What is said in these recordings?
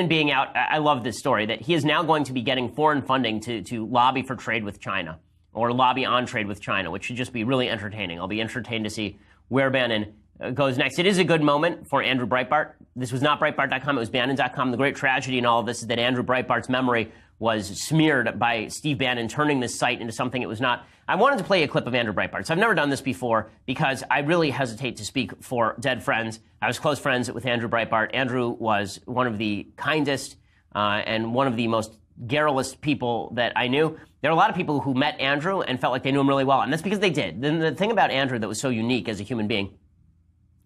Bannon being out, I love this story, that he is now going to be getting foreign funding to lobby for trade with China, or lobby on trade with China, which should just be really entertaining. I'll be entertained to see where Bannon goes next. It is a good moment for Andrew Breitbart. This was not Breitbart.com, it was Bannon.com. The great tragedy in all of this is that Andrew Breitbart's memory was smeared by Steve Bannon, turning this site into something it was not. I wanted to play a clip of Andrew Breitbart. So I've never done this before because I really hesitate to speak for dead friends. I was close friends with Andrew Breitbart. Andrew was one of the kindest and one of the most garrulous people that I knew. There are a lot of people who met Andrew and felt like they knew him really well, and that's because they did. The thing about Andrew that was so unique as a human being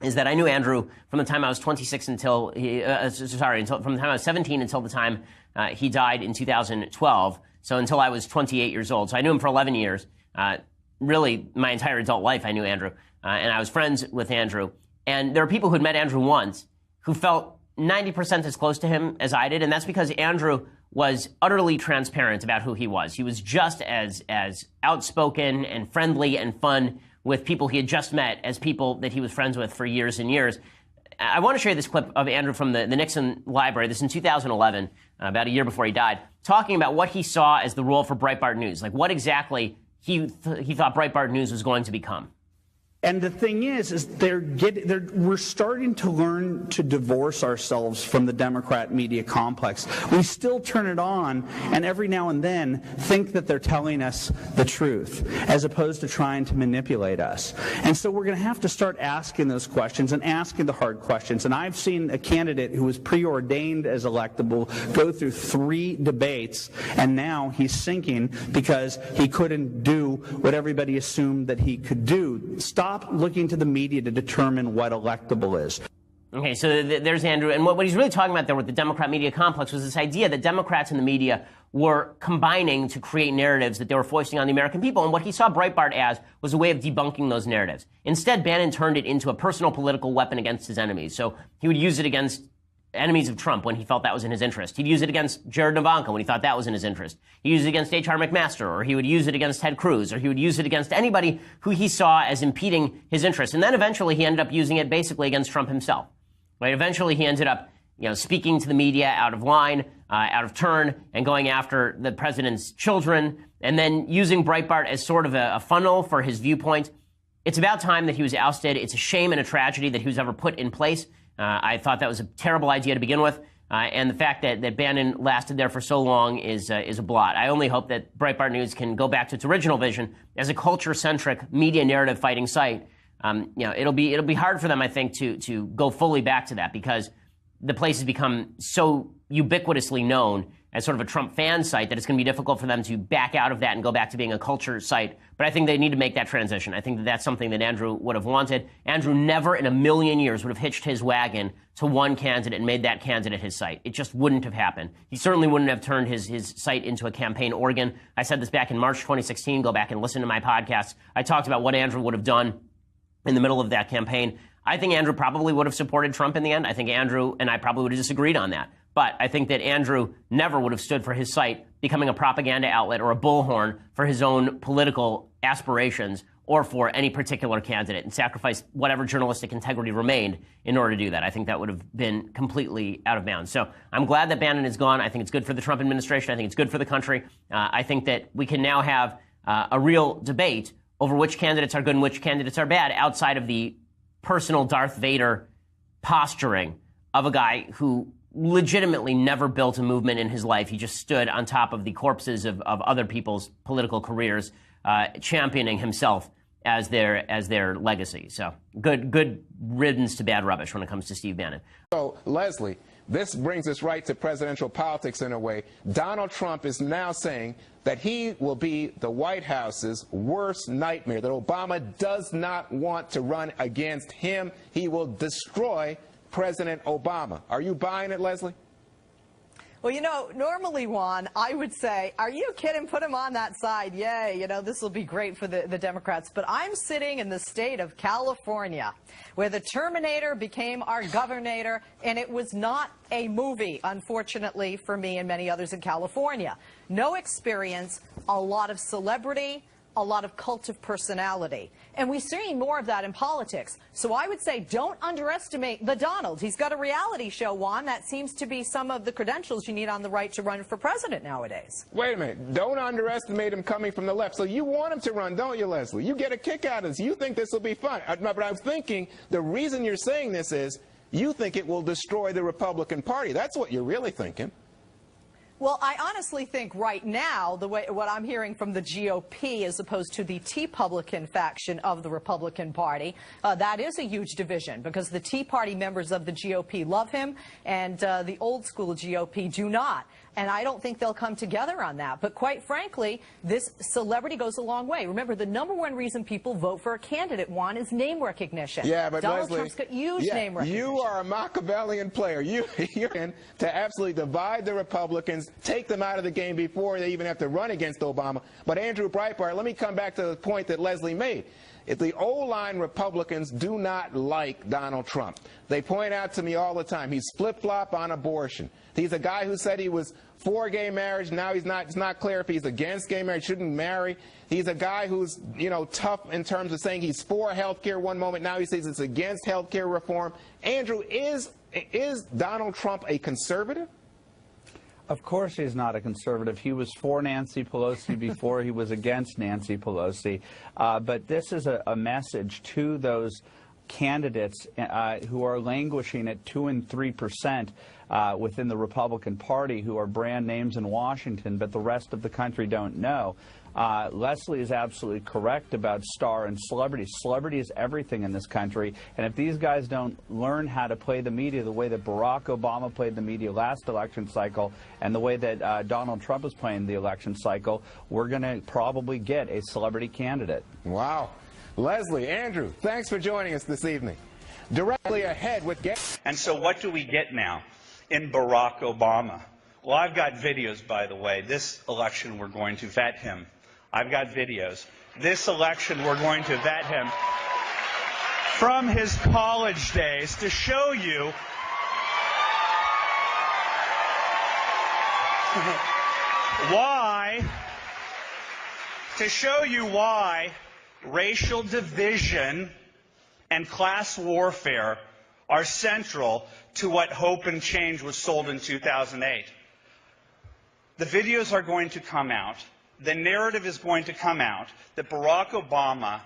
is that I knew Andrew from the time I was 26 until from the time I was 17 until the time he died in 2012. So until I was 28 years old. So I knew him for 11 years. Really, my entire adult life, I knew Andrew, and I was friends with Andrew. And there are people who'd met Andrew once who felt 90% as close to him as I did, and that's because Andrew was utterly transparent about who he was. He was just as outspoken and friendly and fun with people he had just met as people that he was friends with for years and years. I want to show you this clip of Andrew from the Nixon Library. This is in 2011, about a year before he died, talking about what he saw as the role for Breitbart News, like what exactly he thought Breitbart News was going to become. And the thing is we're starting to learn to divorce ourselves from the Democrat media complex. We still turn it on and every now and then think that they're telling us the truth as opposed to trying to manipulate us. And so we're going to have to start asking those questions and asking the hard questions. And I've seen a candidate who was preordained as electable go through 3 debates, and now he's sinking because he couldn't do what everybody assumed that he could do. Stop looking to the media to determine what electable is. Okay, so there's Andrew. And what he's really talking about there with the Democrat media complex was this idea that Democrats and the media were combining to create narratives that they were foisting on the American people. And what he saw Breitbart as was a way of debunking those narratives. Instead, Bannon turned it into a personal political weapon against his enemies. So he would use it against enemies of Trump when he felt that was in his interest. He'd use it against Jared and Ivanka when he thought that was in his interest. He'd use it against H.R. McMaster, or he would use it against Ted Cruz, or he would use it against anybody who he saw as impeding his interest. And then eventually he ended up using it basically against Trump himself. Right? Eventually he ended up, speaking to the media out of line, out of turn, and going after the president's children, and then using Breitbart as sort of a funnel for his viewpoint. It's about time that he was ousted. It's a shame and a tragedy that he was ever put in place. I thought that was a terrible idea to begin with, and the fact that Bannon lasted there for so long is a blot. I only hope that Breitbart News can go back to its original vision as a culture-centric media narrative-fighting site. It'll be hard for them, I think, to go fully back to that because the place has become so ubiquitously known as sort of a Trump fan site that it's going to be difficult for them to back out of that and go back to being a culture site. But I think they need to make that transition. I think that that's something that Andrew would have wanted. Andrew never in a million years would have hitched his wagon to one candidate and made that candidate his site. It just wouldn't have happened. He certainly wouldn't have turned his site into a campaign organ. I said this back in March 2016. Go back and listen to my podcasts. I talked about what Andrew would have done in the middle of that campaign. I think Andrew probably would have supported Trump in the end. I think Andrew and I probably would have disagreed on that. But I think that Andrew never would have stood for his site becoming a propaganda outlet or a bullhorn for his own political aspirations or for any particular candidate and sacrificed whatever journalistic integrity remained in order to do that. I think that would have been completely out of bounds. So I'm glad that Bannon is gone. I think it's good for the Trump administration. I think it's good for the country. I think that we can now have a real debate over which candidates are good and which candidates are bad outside of the personal Darth Vader posturing of a guy who legitimately never built a movement in his life. He just stood on top of the corpses of other people's political careers, championing himself as their legacy. So good riddance to bad rubbish when it comes to Steve Bannon. So, Leslie, this brings us right to presidential politics in a way. Donald Trump is now saying that he will be the White House's worst nightmare, that Obama does not want to run against him. He will destroy President Obama. Are you buying it, Leslie? Well, normally, Juan, I would say, are you kidding? Put him on that side. Yay, this will be great for the Democrats. But I'm sitting in the state of California, where the Terminator became our governor, and it was not a movie, unfortunately, for me and many others in California. No experience, a lot of celebrity, a lot of cult of personality. And we're seeing more of that in politics. So I would say don't underestimate the Donald. He's got a reality show, Juan. That seems to be some of the credentials you need on the right to run for president nowadays. Wait a minute. Don't underestimate him coming from the left. So you want him to run, don't you, Leslie? You get a kick out of this. You think this will be fun. But I'm thinking the reason you're saying this is you think it will destroy the Republican Party. That's what you're really thinking. Well, I honestly think right now, what I'm hearing from the GOP as opposed to the Tea Publican faction of the Republican Party, that is a huge division because the Tea Party members of the GOP love him and the old school GOP do not. And I don't think they'll come together on that. But quite frankly, this celebrity goes a long way. Remember, the #1 reason people vote for a candidate, Juan, is name recognition. Yeah, but Donald Leslie, Trump's got huge name recognition. You are a Machiavellian player. You're in to absolutely divide the Republicans, take them out of the game before they even have to run against Obama. But Andrew Breitbart, let me come back to the point that Leslie made. If the old-line Republicans do not like Donald Trump. They point out to me all the time, he's flip-flop on abortion. He's a guy who said he was for gay marriage. Now he's not. It's not clear if he's against gay marriage, shouldn't marry. He's a guy who's, tough in terms of saying he's for health care one moment. Now he says it's against health care reform. Andrew, is Donald Trump a conservative? Of course he's not a conservative. He was for Nancy Pelosi before he was against Nancy Pelosi. But this is a message to those candidates who are languishing at 2% and 3% within the Republican Party, who are brand names in Washington, but the rest of the country don't know. Leslie is absolutely correct about star and celebrity. Celebrity is everything in this country, and if these guys don't learn how to play the media the way that Barack Obama played the media last election cycle and the way that Donald Trump is playing the election cycle, we're going to probably get a celebrity candidate. Wow. Leslie, Andrew, thanks for joining us this evening. Directly ahead with... And so what do we get now in Barack Obama? Well, I've got videos, by the way. This election, we're going to vet him. I've got videos. This election, we're going to vet him from his college days to show you why racial division and class warfare are central to what Hope and Change was sold in 2008. The videos are going to come out. The narrative is going to come out that Barack Obama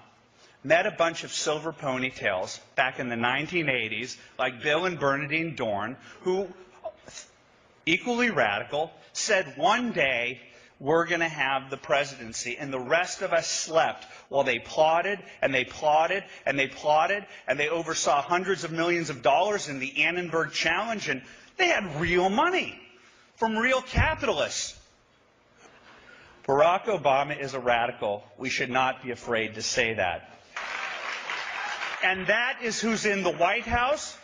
met a bunch of silver ponytails back in the 1980s, like Bill and Bernadine Dorn, who, equally radical, said one day we're going to have the presidency, and the rest of us slept while they plotted and they plotted and they plotted, and they oversaw hundreds of millions of dollars in the Annenberg Challenge, and they had real money from real capitalists. Barack Obama is a radical. We should not be afraid to say that. And that is who's in the White House,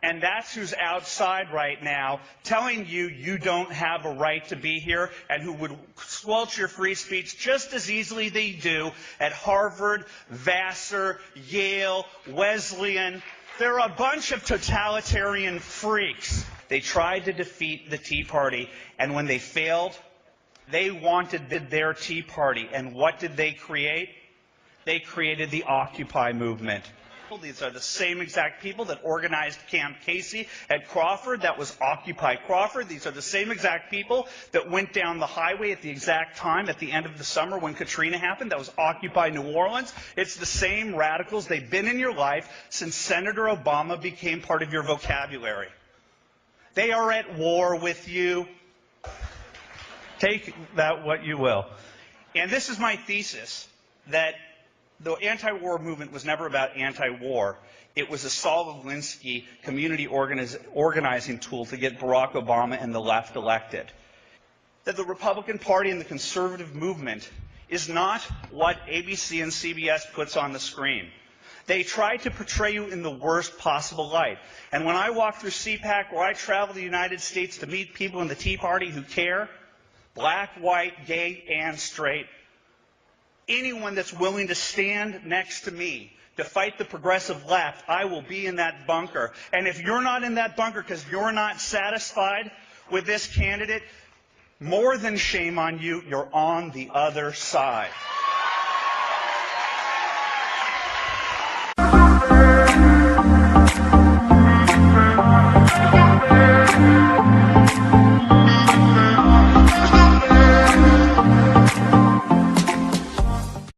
and that's who's outside right now telling you you don't have a right to be here, and who would squelch your free speech just as easily they do at Harvard, Vassar, Yale, Wesleyan. They're a bunch of totalitarian freaks. They tried to defeat the Tea Party, and when they failed, they wanted their Tea Party. And what did they create? They created the Occupy movement. These are the same exact people that organized Camp Casey at Crawford. That was Occupy Crawford. These are the same exact people that went down the highway at the exact time at the end of the summer when Katrina happened. That was Occupy New Orleans. It's the same radicals. They've been in your life since Senator Obama became part of your vocabulary. They are at war with you. Take that what you will. And this is my thesis, that the anti-war movement was never about anti-war. It was a Saul Alinsky community organizing tool to get Barack Obama and the left elected. That the Republican Party and the conservative movement is not what ABC and CBS puts on the screen. They try to portray you in the worst possible light. And when I walk through CPAC, or I travel the United States to meet people in the Tea Party who care, black, white, gay, and straight, anyone that's willing to stand next to me to fight the progressive left, I will be in that bunker. And if you're not in that bunker because you're not satisfied with this candidate, more than shame on you, you're on the other side.